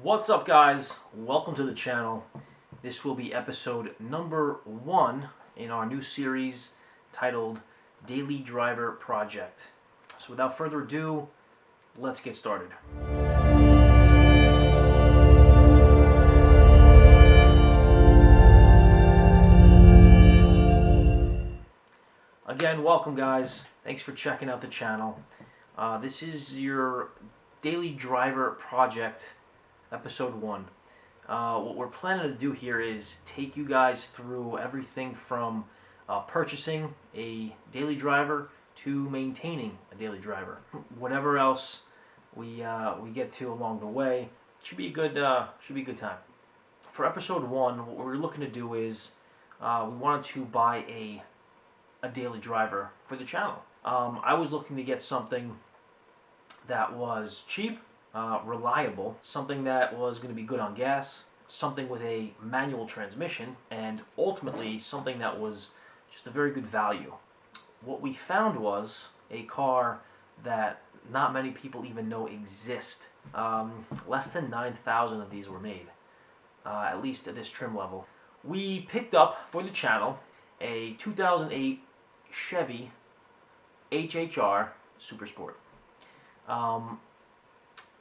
What's up, guys? Welcome to the channel. This will be episode number 1 in our new series titled Daily Driver Project. So without further ado, let's get started. Again, welcome, guys. Thanks for checking out the channel. This is your Daily Driver Project episode 1. What we're planning to do here is take you guys through everything from purchasing a daily driver to maintaining a daily driver. Whatever else we get to along the way, should be a good time. For episode 1, what we're looking to do is we wanted to buy a daily driver for the channel. I was looking to get something that was cheap, reliable, something that was going to be good on gas, something with a manual transmission, and ultimately something that was just a very good value. What we found was a car that not many people even know exist. Less than 9,000 of these were made, at least at this trim level. We picked up for the channel a 2008 Chevy HHR Super Sport.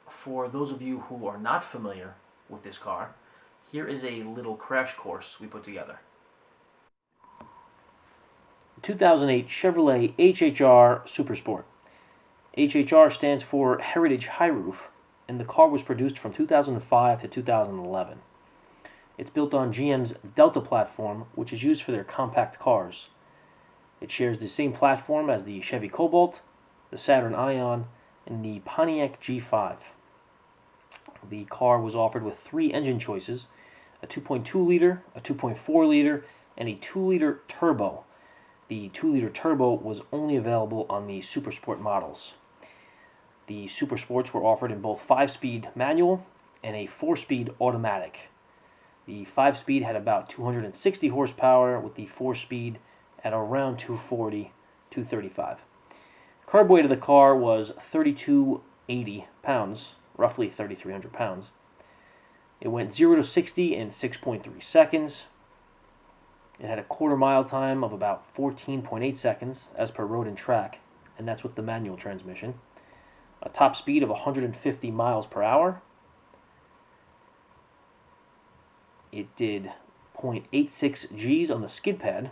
For those of you who are not familiar with this car, here is a little crash course we put together. 2008 Chevrolet HHR Super Sport. HHR stands for Heritage High Roof, and the car was produced from 2005 to 2011. It's built on GM's Delta platform, which is used for their compact cars. It shares the same platform as the Chevy Cobalt, the Saturn Ion, and the Pontiac G5. The car was offered with 3 engine choices: a 2.2 liter, a 2.4 liter, and a 2 liter turbo. The 2 liter turbo was only available on the Super Sport models. The Super Sports were offered in both 5-speed manual and a 4-speed automatic. The 5-speed had about 260 horsepower, with the 4-speed at around 240, 235. Curb weight of the car was 3,280 pounds, roughly 3,300 pounds. It went 0 to 60 in 6.3 seconds. It had a quarter mile time of about 14.8 seconds as per road and track, and that's with the manual transmission. A top speed of 150 miles per hour. It did 0.86 Gs on the skid pad.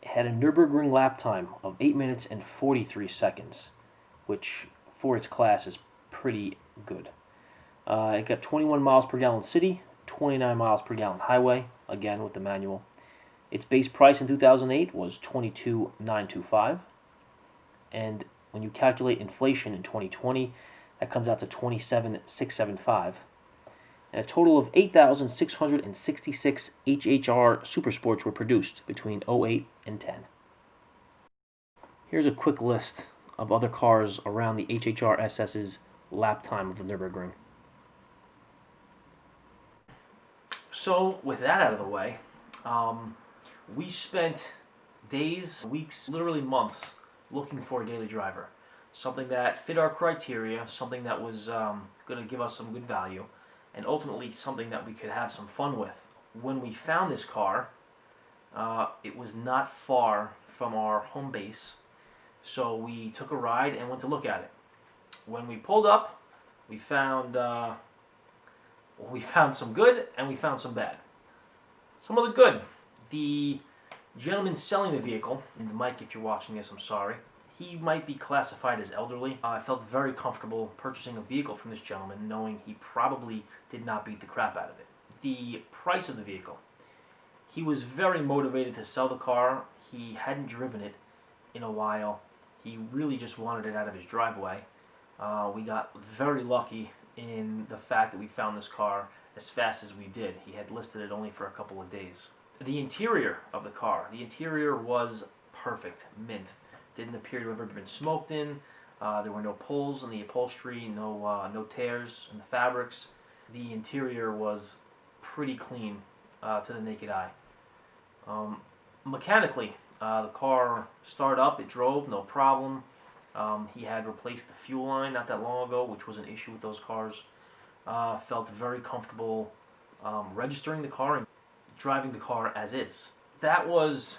It had a Nürburgring lap time of 8 minutes and 43 seconds, which for its class is pretty good. It got 21 miles per gallon city, 29 miles per gallon highway, again with the manual. Its base price in 2008 was $22,925, and when you calculate inflation in 2020, that comes out to $27,675. And a total of 8,666 HHR Super Sports were produced between 08 and 10. Here's a quick list of other cars around the HHR SS's lap time of the Nürburgring. So, with that out of the way, we spent days, weeks, literally months looking for a daily driver. Something that fit our criteria, something that was going to give us some good value, and ultimately something that we could have some fun with. When we found this car, it was not far from our home base, so we took a ride and went to look at it. When we pulled up, we found some good and we found some bad. Some of the good: the gentleman selling the vehicle, and Mike, if you're watching this, I'm sorry, he might be classified as elderly. I felt very comfortable purchasing a vehicle from this gentleman, knowing he probably did not beat the crap out of it. The price of the vehicle: he was very motivated to sell the car. He hadn't driven it in a while. He really just wanted it out of his driveway. We got very lucky in the fact that we found this car as fast as we did. He had listed it only for a couple of days. The interior of the car: the interior was perfect, mint. Didn't appear to have ever been smoked in. There were no pulls in the upholstery, no tears in the fabrics. The interior was pretty clean to the naked eye. Mechanically, the car started up, it drove, no problem. He had replaced the fuel line not that long ago, which was an issue with those cars. Felt very comfortable registering the car and driving the car as is. That was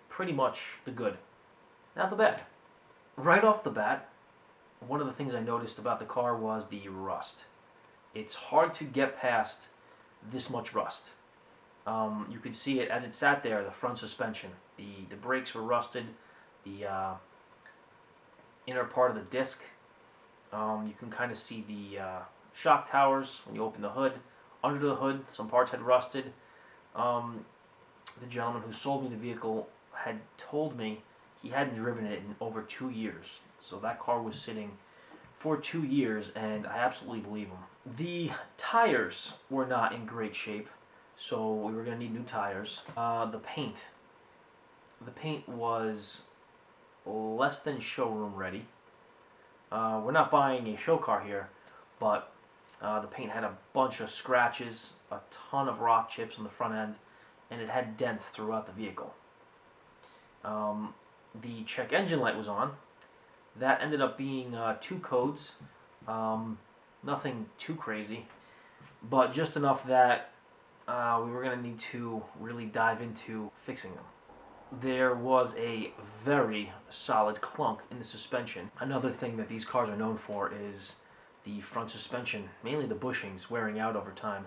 pretty much the good. Now the bad. Right off the bat, one of the things I noticed about the car was the rust. It's hard to get past this much rust. You could see it as it sat there, the front suspension. The brakes were rusted, the inner part of the disc. You can kind of see the shock towers when you open the hood. Under the hood, some parts had rusted. The gentleman who sold me the vehicle had told me he hadn't driven it in over 2 years. So that car was sitting for 2 years, and I absolutely believe him. The tires were not in great shape, so we were going to need new tires. The paint was less than showroom ready. We're not buying a show car here, but the paint had a bunch of scratches, a ton of rock chips on the front end, and it had dents throughout the vehicle. The check engine light was on. That ended up being 2 codes. Nothing too crazy, but just enough that we were going to need to really dive into fixing them. There was a very solid clunk in the suspension. Another thing that these cars are known for is the front suspension, mainly the bushings, wearing out over time.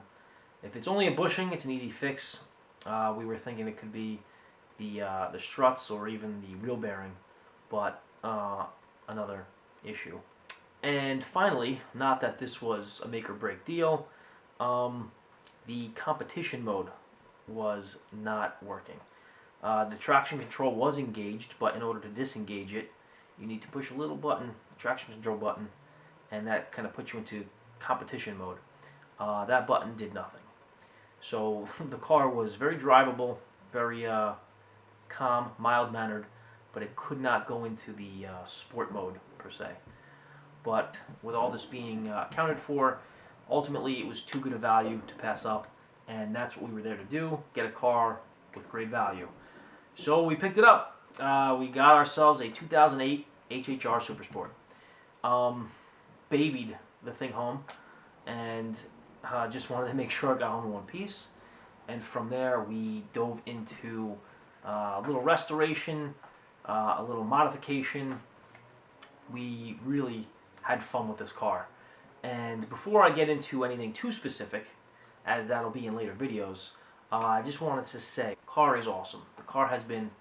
If it's only a bushing, it's an easy fix. We were thinking it could be the struts or even the wheel bearing, but another issue. And finally, not that this was a make or break deal, the competition mode was not working. The traction control was engaged, but in order to disengage it, you need to push a little button, the traction control button, and that kind of puts you into competition mode. That button did nothing. So the car was very drivable, very calm, mild-mannered, but it could not go into the sport mode per se. But with all this being accounted for, ultimately it was too good a value to pass up, and that's what we were there to do, get a car with great value. So we picked it up. We got ourselves a 2008 HHR Supersport. Babied the thing home, and just wanted to make sure I got home in one piece. And from there we dove into a little restoration, a little modification. We really had fun with this car. And before I get into anything too specific, as that'll be in later videos, I just wanted to say, the car is awesome. The car has been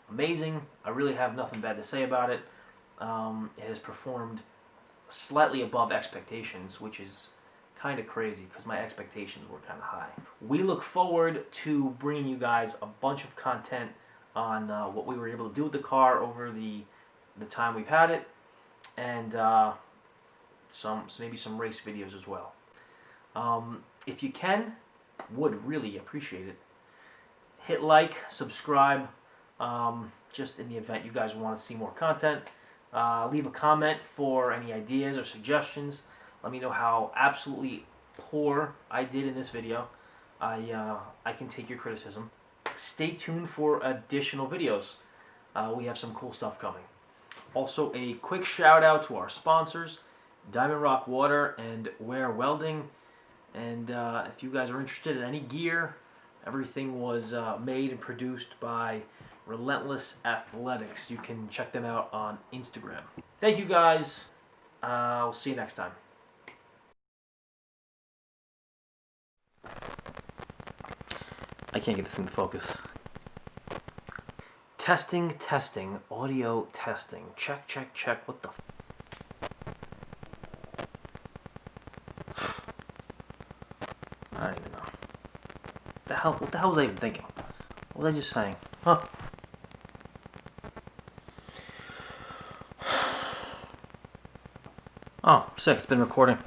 amazing. I really have nothing bad to say about it. It has performed slightly above expectations, which is kind of crazy because my expectations were kind of high. We look forward to bringing you guys a bunch of content on what we were able to do with the car over the time we've had it, and maybe some race videos as well. If you can, would really appreciate it. Hit like, subscribe, just in the event you guys want to see more content. Leave a comment for any ideas or suggestions. Let me know how absolutely poor I did in this video. I can take your criticism. Stay tuned for additional videos. We have some cool stuff coming. Also, a quick shout out to our sponsors, Diamond Rock Water and Wear Welding. And if you guys are interested in any gear, everything was made and produced by Relentless Athletics. You can check them out on Instagram. Thank you guys. We'll see you next time. I can't get this thing to focus. Testing, testing, audio testing. Check, check, check. What the I don't even know. What the hell was I even thinking? What was I just saying? Huh? Oh, sick. It's been recording.